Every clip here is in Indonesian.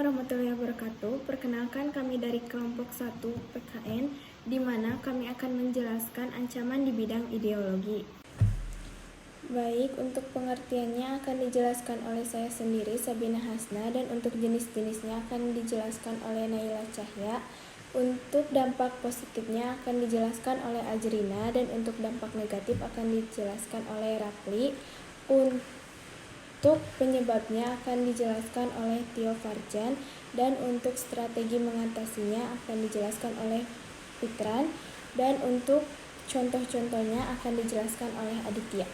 warahmatullahi wabarakatuh. Perkenalkan kami dari kelompok 1 PKN, di mana kami akan menjelaskan ancaman di bidang ideologi. Baik, untuk pengertiannya akan dijelaskan oleh saya sendiri, Sabina Hasna, dan untuk jenis-jenisnya akan dijelaskan oleh Naila Cahya. Untuk dampak positifnya akan dijelaskan oleh Ajrina, dan untuk dampak negatif akan dijelaskan oleh Rapli. Untuk penyebabnya akan dijelaskan oleh Tio Farjan, dan untuk strategi mengatasinya akan dijelaskan oleh Fikran, dan untuk contoh-contohnya akan dijelaskan oleh Aditya.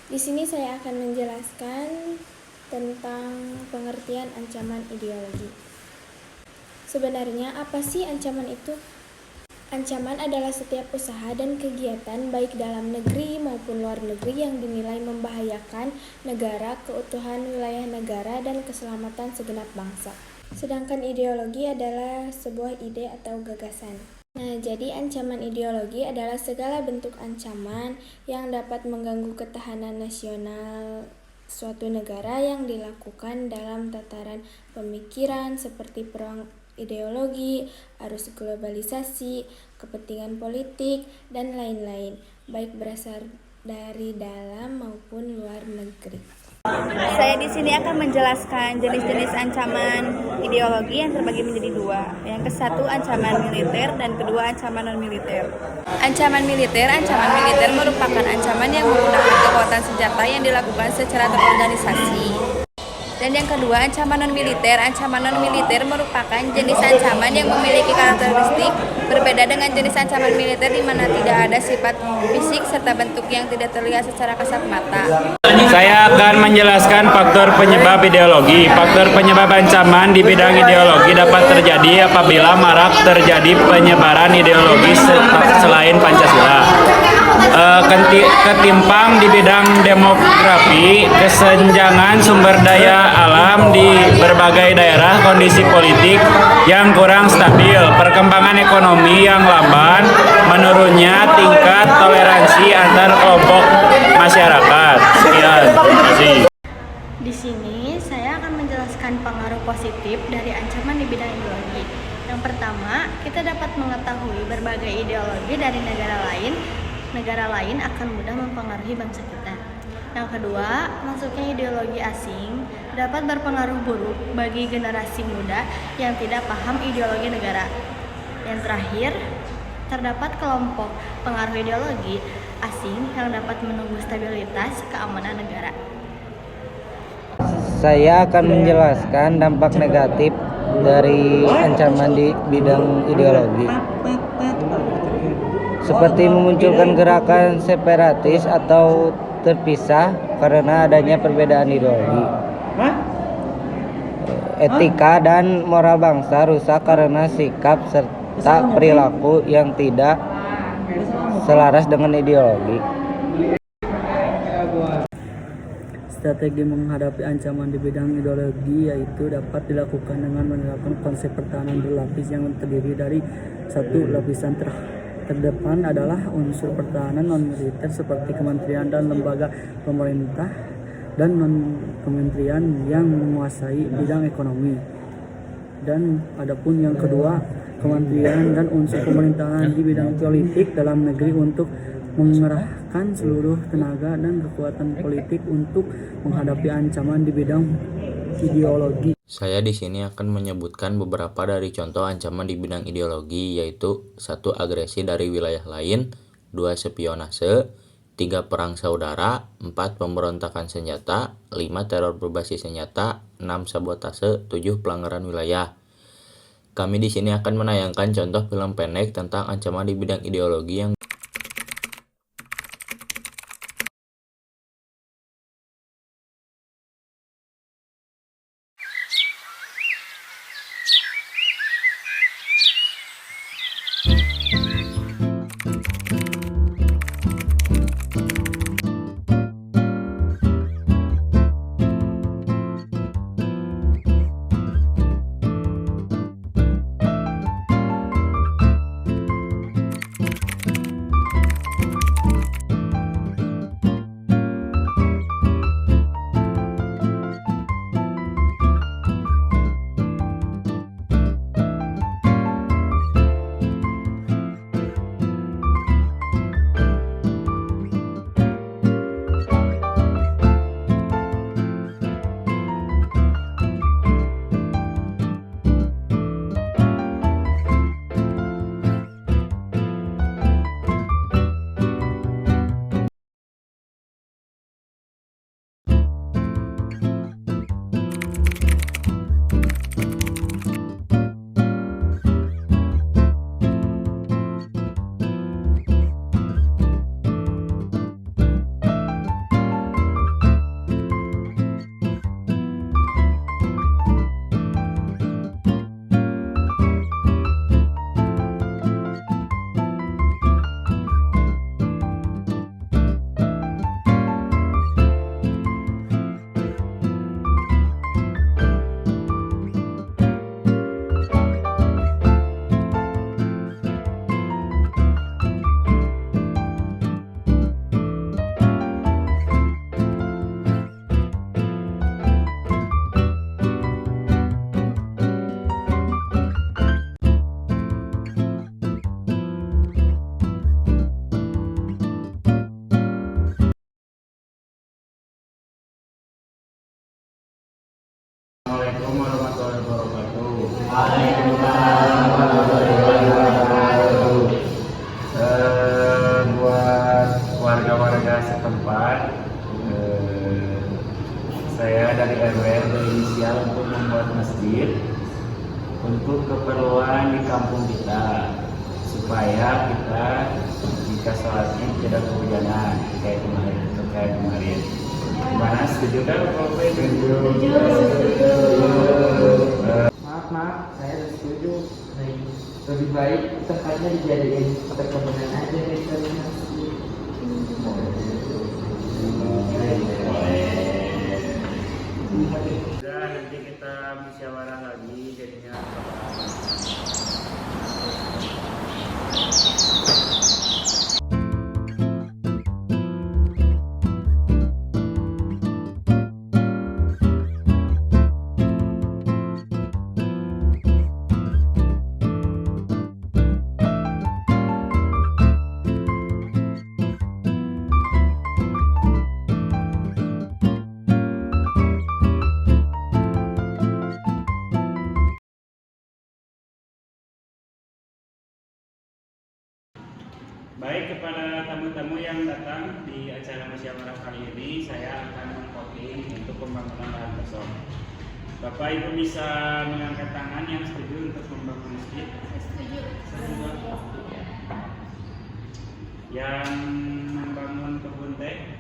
Di sini saya akan menjelaskan tentang pengertian ancaman ideologi. Sebenarnya apa sih ancaman itu? Ancaman adalah setiap usaha dan kegiatan baik dalam negeri maupun luar negeri yang dinilai membahayakan negara, keutuhan wilayah negara, dan keselamatan segenap bangsa. Sedangkan ideologi adalah sebuah ide atau gagasan. Nah, jadi ancaman ideologi adalah segala bentuk ancaman yang dapat mengganggu ketahanan nasional suatu negara yang dilakukan dalam tataran pemikiran seperti perang ideologi, arus globalisasi, kepentingan politik, dan lain-lain, baik berasal dari dalam maupun luar negeri. Saya di sini akan menjelaskan jenis-jenis ancaman ideologi yang terbagi menjadi dua. Yang ke satu ancaman militer dan kedua ancaman non-militer. Ancaman militer merupakan ancaman yang menggunakan kekuatan senjata yang dilakukan secara terorganisasi. Dan yang kedua, ancaman non-militer merupakan jenis ancaman yang memiliki karakteristik berbeda dengan jenis ancaman militer di mana tidak ada sifat fisik serta bentuk yang tidak terlihat secara kasat mata. Saya akan menjelaskan faktor penyebab ideologi. Faktor penyebab ancaman di bidang ideologi dapat terjadi apabila marak terjadi penyebaran ideologi selain Pancasila. Ketimpang di bidang demografi, kesenjangan sumber daya alam di berbagai daerah, kondisi politik yang kurang stabil, perkembangan ekonomi yang lamban, menurunnya tingkat toleransi antar kelompok masyarakat. Sekian, terima kasih. Di sini saya akan menjelaskan pengaruh positif dari ancaman di bidang ideologi. Yang pertama, kita dapat mengetahui berbagai ideologi dari negara lain akan mudah mempengaruhi bangsa kita. Yang kedua, masuknya ideologi asing dapat berpengaruh buruk bagi generasi muda yang tidak paham ideologi negara. Yang terakhir, terdapat kelompok pengaruh ideologi asing yang dapat menunggu stabilitas keamanan negara. Saya akan menjelaskan dampak negatif dari ancaman di bidang ideologi, seperti memunculkan gerakan separatis atau terpisah karena adanya perbedaan ideologi. Etika dan moral bangsa rusak karena sikap serta perilaku yang tidak selaras dengan ideologi. Strategi menghadapi ancaman di bidang ideologi yaitu dapat dilakukan dengan menerapkan konsep pertahanan berlapis yang terdiri dari satu lapisan terdepan adalah unsur pertahanan non-militer seperti kementerian dan lembaga pemerintah dan non-kementerian yang menguasai bidang ekonomi. Dan adapun yang kedua, kementerian dan unsur pemerintahan di bidang politik dalam negeri untuk mengerahkan seluruh tenaga dan kekuatan politik untuk menghadapi ancaman di bidang ideologi. Saya di sini akan menyebutkan beberapa dari contoh ancaman di bidang ideologi, yaitu 1. Agresi dari wilayah lain, 2. Spionase, 3. Perang saudara, 4. Pemberontakan senjata, 5. Teror berbasis senjata, 6. Sabotase, 7. Pelanggaran wilayah. Kami di sini akan menayangkan contoh film pendek tentang ancaman di bidang ideologi yang Assalamualaikum warahmatullahi wabarakatuh. Waalaikumsalam warahmatullahi wabarakatuh. Buat warga-warga setempat, saya dari RW berinisial untuk membuat masjid untuk keperluan di kampung kita, supaya kita jika sholat Id tidak kehujanan kayak kemarin. Gimana, setuju kan Bapak? Setuju. Maaf, saya setuju. Lebih baik tempatnya dijadiin perkebunan aja daripada masjid. Udah, nanti kita musyawarah lagi jadinya. Baik, kepada tamu-tamu yang datang di acara musyawarah kali ini, saya akan mengvoting untuk pembangunan lahan kosong. Bapak Ibu bisa mengangkat tangan yang setuju untuk membangun masjid. Setuju. Yang membangun kebun teh.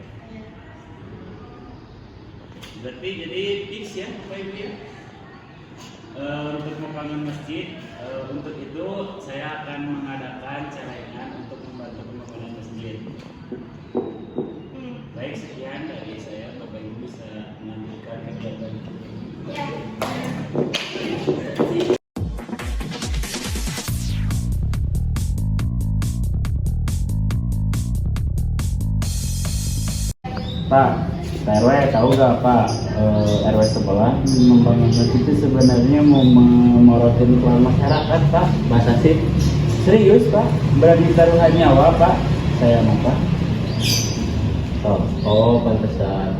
Berarti jadi tips ya Bapak Ibu ya. Untuk membangun masjid, untuk itu saya akan mengadakan celengan untuk membantu pembangunan masjid. Baik, sekian dari saya. Bapak Ibu bisa melanjutkan kegiatan. Pak, RW tahu gak Pak, RW sebelah membangun masjid itu sebenarnya mau memorotin keluar masyarakat Pak. Masa sih? Serius Pak, berani taruhan nyawa Pak. Saya mau Pak. Oh, pantesan.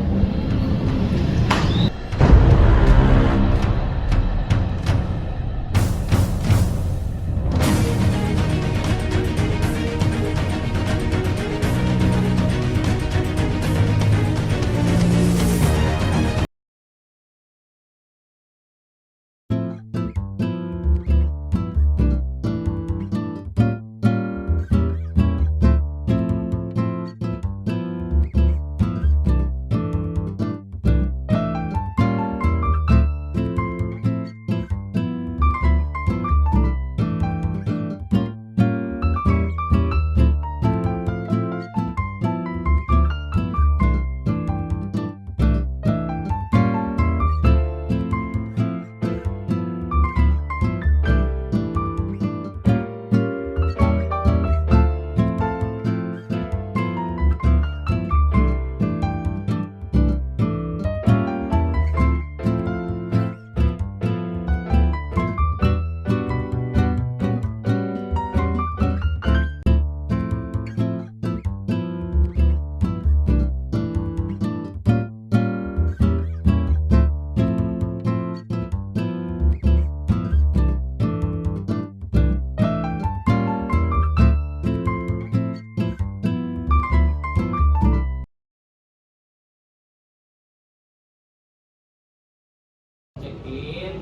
Cekin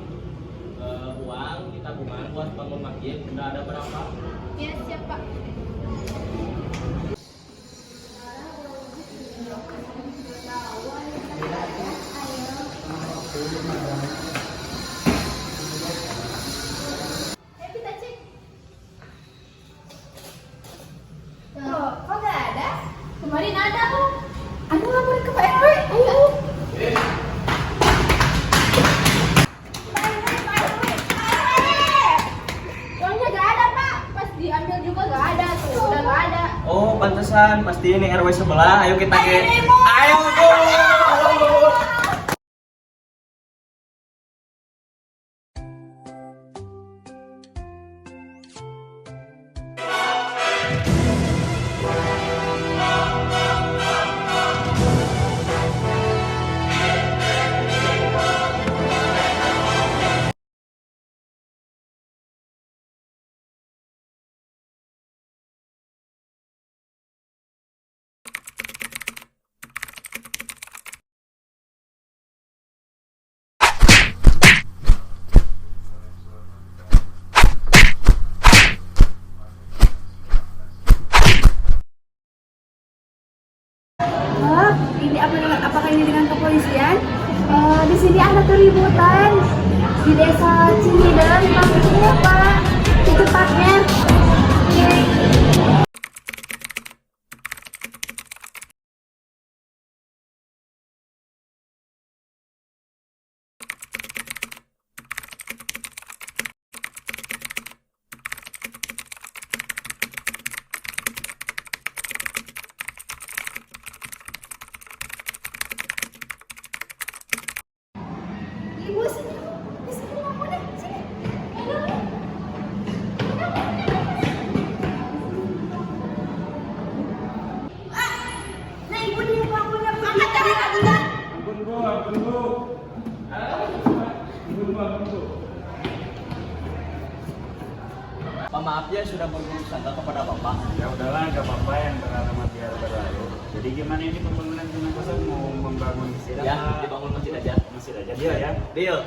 uang di tabungan buat bangun masjid udah ada berapa? Ya, siap Pak. Kita cek. Loh, kok nggak ada? Kemarin ada kok. Aduh, laporin ke Pak RW. Ayo. Uangnya nggak ada Pak. Pas diambil juga nggak ada tuh. Udah nggak ada. Oh, pantesan. Pasti ini RW sebelah. Ayo kita ke. Ayo, Bu. Ini apakah ini dengan kepolisian? Di sini ada keributan di desa Cihideng, maksudnya Pak. Secepatnya. Ibu sini, sini aku deh, sini. Nah ibu dia pelakunya angkat dari tadi kan? Ampun Bu, ampun Bu. Ampun Bu, ampun Bu. Pak, maaf ya sudah berburuk sangka kepada Bapak. Ya udahlah, nggak apa-apa yang terlalu biar berlalu. Jadi gimana ini pembangunan rumah kosong mau membangun masjid Ya, apa? dibangun masjid aja. Masjid aja dia ya. Deal.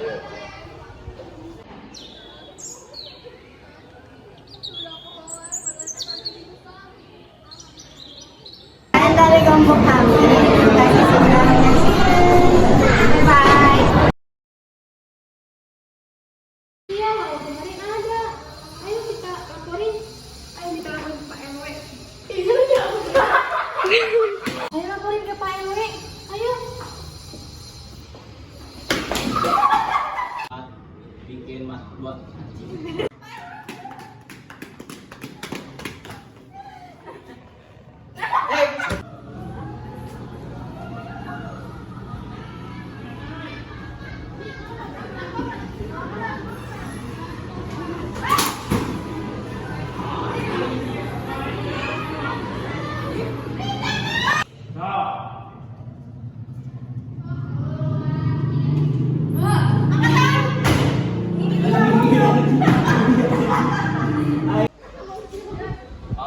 Dari kelompok kami, kita sudah bye. Iya, mau kemarin ada. Ayo kita laporin. Ayo kita laporin ke Pak RW. Iya. Ayo laporin ke Pak RW. Ayo. Bikin mas buat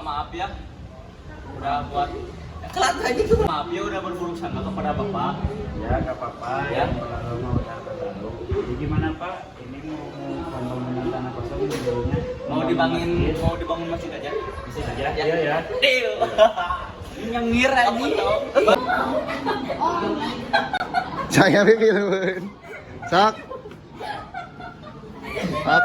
maaf ya udah buat maaf ya udah berburuk sangka kepada Bapak. Ya nggak apa-apa Ya. yang berlalu mau udah berlalu. Jadi gimana Pak? Ini mau pembangunan tanah kosong dulunya Mau dibangun masjid aja. masjid aja. Iya ya. Deal. Nyengir aja. Saya pikirin. Sak. Sak.